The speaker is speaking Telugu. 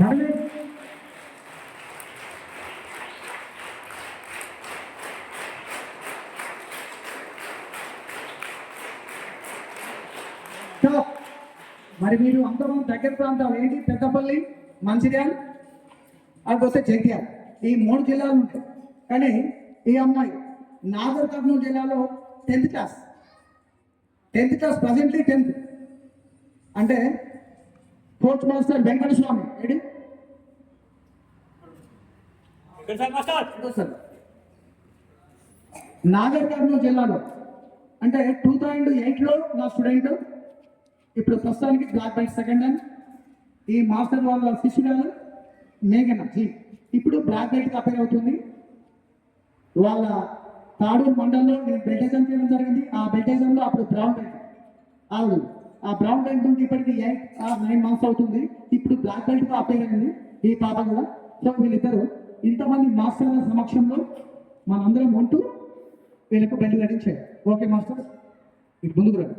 మళ్ళీ మరి మీరు అందరం దగ్గర ప్రాంతాలు ఏంటి? పెద్దపల్లి, మంచిర్యాల, అదిపోతే జగిత్యాల, ఈ 3 జిల్లాలు ఉంటాయి. కానీ ఈ అమ్మాయి నాగర్ కర్నూలు జిల్లాలో 10th క్లాస్ ప్రజెంట్లీ 10th. అంటే coach master Venkata Swamy AD Nagar Kurnool జిల్లాలో, అంటే 2008లో నా స్టూడెంట్, ఇప్పుడు ప్రస్తుతానికి బ్లాక్ బెల్ట్ సెకండ్ అని. ఈ మాస్టర్ వాళ్ళ శిష్యురాలు మేఘన జీ ఇప్పుడు బ్లాక్ బెల్ట్కి అపేర్ అవుతుంది. వాళ్ళ తాడూరు మండలంలో నేను బెల్ట్ ఎగ్జామ్ చేయడం జరిగింది. ఆ బెల్ట్ ఎగ్జామ్లో అప్పుడు బ్రౌన్ బెల్ట్, ఆ బ్రౌన్ బెల్ట్ నుండి ఇప్పటికి 8 or 9 months అవుతుంది. ఇప్పుడు బ్లాక్ బెల్ట్గా అపేర్ అయింది ఈ పాప కూడా. సో వీళ్ళిద్దరు ఇంతమంది మాస్టర్ల సమక్షంలో మనందరం ఉంటూ వీళ్ళకు బెల్ట్ కట్టించారు. ఓకే మాస్టర్, ఇటు ముందుకు రండి.